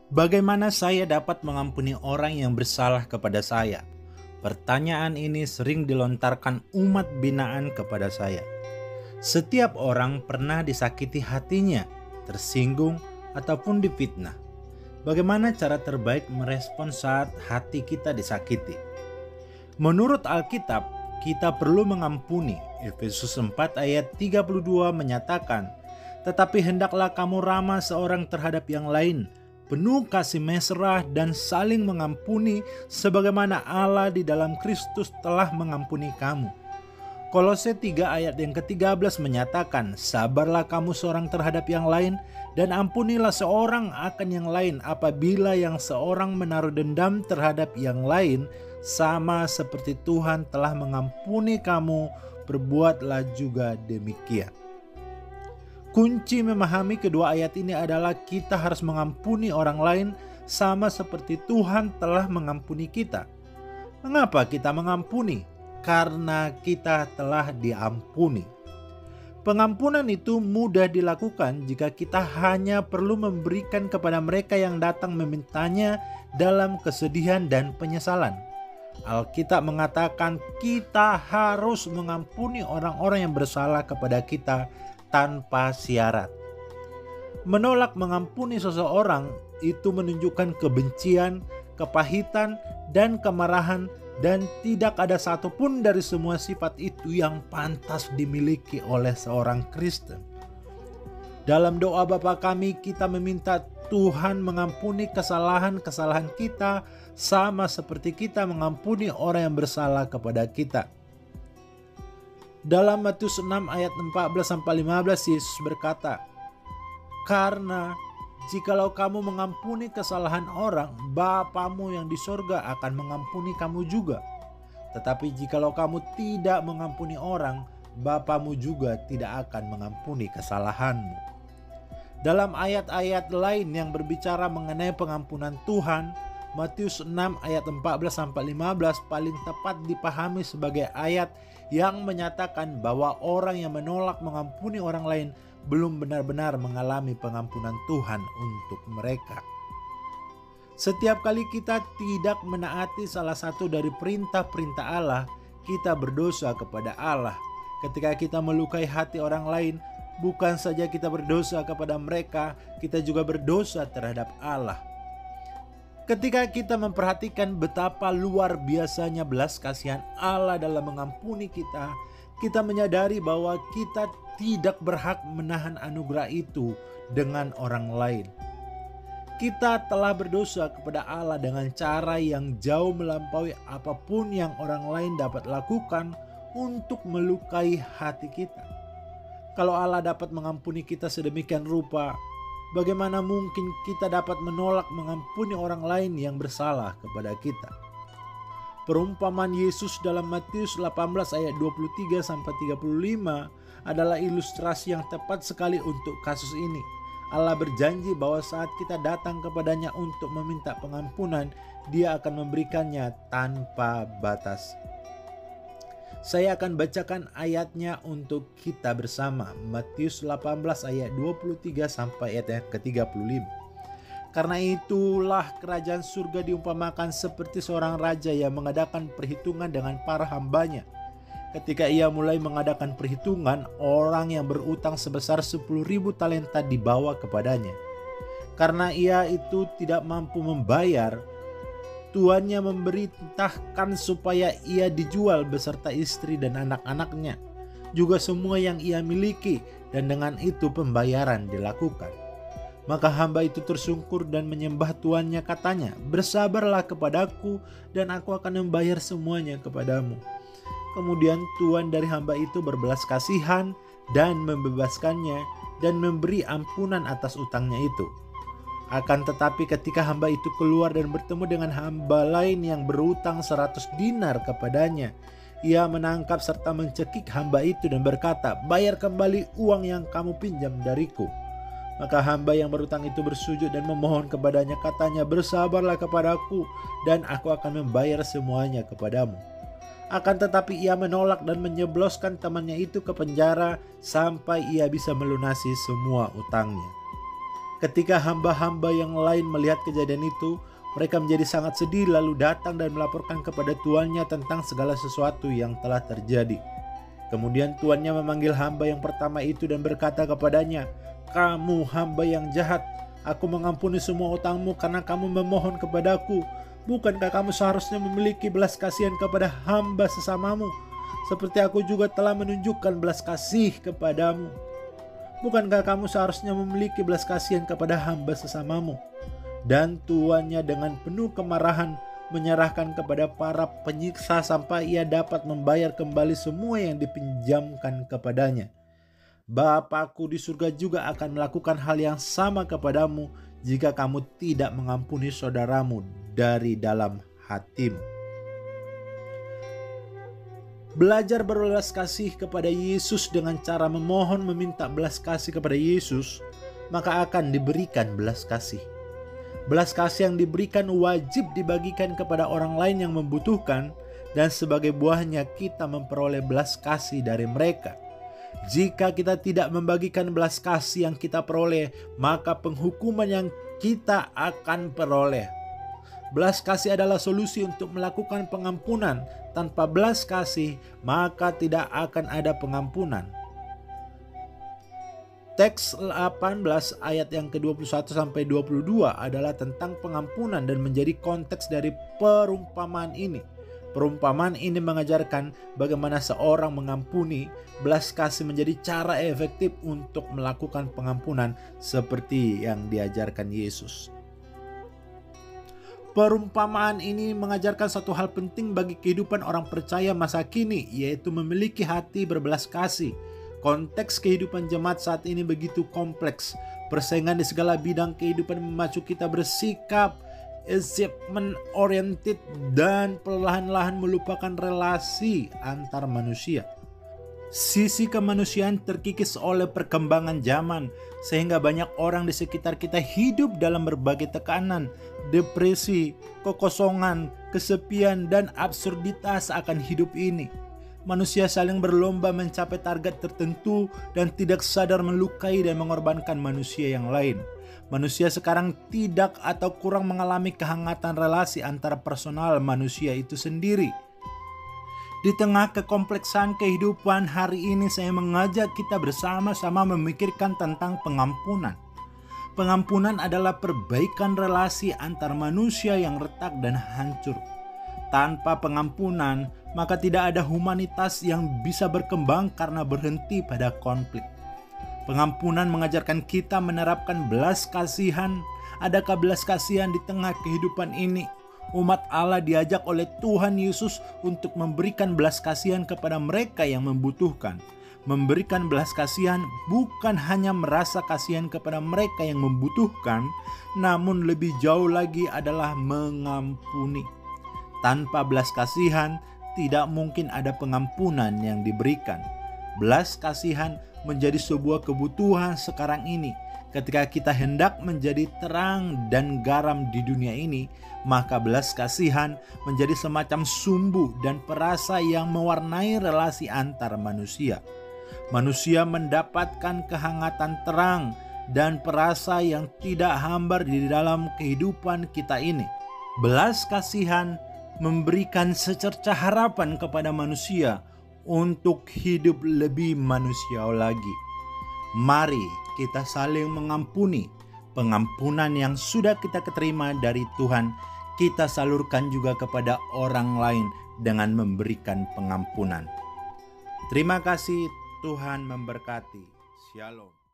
Bagaimana saya dapat mengampuni orang yang bersalah kepada saya? Pertanyaan ini sering dilontarkan umat binaan kepada saya. Setiap orang pernah disakiti hatinya, tersinggung, ataupun difitnah. Bagaimana cara terbaik merespon saat hati kita disakiti? Menurut Alkitab, kita perlu mengampuni. Efesus 4 ayat 32 menyatakan, "Tetapi hendaklah kamu ramah seorang terhadap yang lain, penuh kasih mesra dan saling mengampuni sebagaimana Allah di dalam Kristus telah mengampuni kamu." Kolose 3 ayat yang ke-13 menyatakan, "Sabarlah kamu seorang terhadap yang lain dan ampunilah seorang akan yang lain apabila yang seorang menaruh dendam terhadap yang lain, sama seperti Tuhan telah mengampuni kamu, perbuatlah juga demikian." Kunci memahami kedua ayat ini adalah kita harus mengampuni orang lain sama seperti Tuhan telah mengampuni kita. Mengapa kita mengampuni? Karena kita telah diampuni. Pengampunan itu mudah dilakukan jika kita hanya perlu memberikan kepada mereka yang datang memintanya dalam kesedihan dan penyesalan. Alkitab mengatakan kita harus mengampuni orang-orang yang bersalah kepada kita tanpa syarat. Menolak mengampuni seseorang itu menunjukkan kebencian, kepahitan, dan kemarahan, dan tidak ada satupun dari semua sifat itu yang pantas dimiliki oleh seorang Kristen. Dalam doa Bapa kami, kita meminta Tuhan mengampuni kesalahan-kesalahan kita sama seperti kita mengampuni orang yang bersalah kepada kita. Dalam Matius 6 ayat 14-15 Yesus berkata, "Karena jikalau kamu mengampuni kesalahan orang, Bapamu yang di sorga akan mengampuni kamu juga. Tetapi jikalau kamu tidak mengampuni orang, Bapamu juga tidak akan mengampuni kesalahanmu." Dalam ayat-ayat lain yang berbicara mengenai pengampunan Tuhan, Matius 6 ayat 14-15 paling tepat dipahami sebagai ayat yang menyatakan bahwa orang yang menolak mengampuni orang lain belum benar-benar mengalami pengampunan Tuhan untuk mereka. Setiap kali kita tidak menaati salah satu dari perintah-perintah Allah, kita berdosa kepada Allah. Ketika kita melukai hati orang lain, bukan saja kita berdosa kepada mereka, kita juga berdosa terhadap Allah. Ketika kita memperhatikan betapa luar biasanya belas kasihan Allah dalam mengampuni kita, kita menyadari bahwa kita tidak berhak menahan anugerah itu dengan orang lain. Kita telah berdosa kepada Allah dengan cara yang jauh melampaui apapun yang orang lain dapat lakukan untuk melukai hati kita. Kalau Allah dapat mengampuni kita sedemikian rupa, bagaimana mungkin kita dapat menolak mengampuni orang lain yang bersalah kepada kita? Perumpamaan Yesus dalam Matius 18 ayat 23-35 adalah ilustrasi yang tepat sekali untuk kasus ini. Allah berjanji bahwa saat kita datang kepadanya untuk meminta pengampunan, Dia akan memberikannya tanpa batas. Saya akan bacakan ayatnya untuk kita bersama. Matius 18 ayat 23 sampai ayat yang ke-35. "Karena itulah kerajaan surga diumpamakan seperti seorang raja yang mengadakan perhitungan dengan para hambanya. Ketika ia mulai mengadakan perhitungan, orang yang berutang sebesar 10.000 talenta dibawa kepadanya. Karena ia itu tidak mampu membayar, tuannya memerintahkan supaya ia dijual beserta istri dan anak-anaknya, juga semua yang ia miliki, dan dengan itu pembayaran dilakukan. Maka hamba itu tersungkur dan menyembah tuannya, katanya, 'Bersabarlah kepadaku dan aku akan membayar semuanya kepadamu.' Kemudian tuan dari hamba itu berbelas kasihan dan membebaskannya dan memberi ampunan atas utangnya itu. Akan tetapi ketika hamba itu keluar dan bertemu dengan hamba lain yang berutang 100 dinar kepadanya, ia menangkap serta mencekik hamba itu dan berkata, 'Bayar kembali uang yang kamu pinjam dariku.' Maka hamba yang berutang itu bersujud dan memohon kepadanya, katanya, 'Bersabarlah kepadaku dan aku akan membayar semuanya kepadamu.' Akan tetapi ia menolak dan menyebloskan temannya itu ke penjara sampai ia bisa melunasi semua utangnya. Ketika hamba-hamba yang lain melihat kejadian itu, mereka menjadi sangat sedih lalu datang dan melaporkan kepada tuannya tentang segala sesuatu yang telah terjadi. Kemudian tuannya memanggil hamba yang pertama itu dan berkata kepadanya, "Kamu hamba yang jahat, aku mengampuni semua utangmu karena kamu memohon kepadaku. Bukankah kamu seharusnya memiliki belas kasihan kepada hamba sesamamu, seperti aku juga telah menunjukkan belas kasih kepadamu? Bukankah kamu seharusnya memiliki belas kasihan kepada hamba sesamamu?" Dan tuannya dengan penuh kemarahan menyerahkan kepada para penyiksa sampai ia dapat membayar kembali semua yang dipinjamkan kepadanya. Bapakku di surga juga akan melakukan hal yang sama kepadamu jika kamu tidak mengampuni saudaramu dari dalam hatimu. Belajar berbelas kasih kepada Yesus dengan cara memohon meminta belas kasih kepada Yesus, maka akan diberikan belas kasih. Belas kasih yang diberikan wajib dibagikan kepada orang lain yang membutuhkan, dan sebagai buahnya kita memperoleh belas kasih dari mereka. Jika kita tidak membagikan belas kasih yang kita peroleh, maka penghukuman yang kita akan peroleh. Belas kasih adalah solusi untuk melakukan pengampunan. Tanpa belas kasih, maka tidak akan ada pengampunan. Teks 18 ayat yang ke-21 sampai 22 adalah tentang pengampunan dan menjadi konteks dari perumpamaan ini. Perumpamaan ini mengajarkan bagaimana seorang mengampuni. Belas kasih menjadi cara efektif untuk melakukan pengampunan seperti yang diajarkan Yesus. Perumpamaan ini mengajarkan satu hal penting bagi kehidupan orang percaya masa kini, yaitu memiliki hati berbelas kasih. Konteks kehidupan jemaat saat ini begitu kompleks. Persaingan di segala bidang kehidupan memacu kita bersikap achievement oriented dan perlahan-lahan melupakan relasi antar manusia. Sisi kemanusiaan terkikis oleh perkembangan zaman, sehingga banyak orang di sekitar kita hidup dalam berbagai tekanan, depresi, kekosongan, kesepian, dan absurditas akan hidup ini. Manusia saling berlomba mencapai target tertentu dan tidak sadar melukai dan mengorbankan manusia yang lain. Manusia sekarang tidak atau kurang mengalami kehangatan relasi antara personal manusia itu sendiri. Di tengah kekompleksan kehidupan hari ini, saya mengajak kita bersama-sama memikirkan tentang pengampunan. Pengampunan adalah perbaikan relasi antar manusia yang retak dan hancur. Tanpa pengampunan, maka tidak ada humanitas yang bisa berkembang karena berhenti pada konflik. Pengampunan mengajarkan kita menerapkan belas kasihan. Adakah belas kasihan di tengah kehidupan ini? Umat Allah diajak oleh Tuhan Yesus untuk memberikan belas kasihan kepada mereka yang membutuhkan. Memberikan belas kasihan bukan hanya merasa kasihan kepada mereka yang membutuhkan, namun lebih jauh lagi adalah mengampuni. Tanpa belas kasihan, tidak mungkin ada pengampunan yang diberikan. Belas kasihan menjadi sebuah kebutuhan sekarang ini. Ketika kita hendak menjadi terang dan garam di dunia ini, maka belas kasihan menjadi semacam sumbu dan perasa yang mewarnai relasi antar manusia. Manusia mendapatkan kehangatan terang dan perasa yang tidak hambar di dalam kehidupan kita ini. Belas kasihan memberikan secercah harapan kepada manusia untuk hidup lebih manusiawi lagi. Mari kita saling mengampuni. Pengampunan yang sudah kita terima dari Tuhan, kita salurkan juga kepada orang lain dengan memberikan pengampunan. Terima kasih, Tuhan memberkati. Shalom.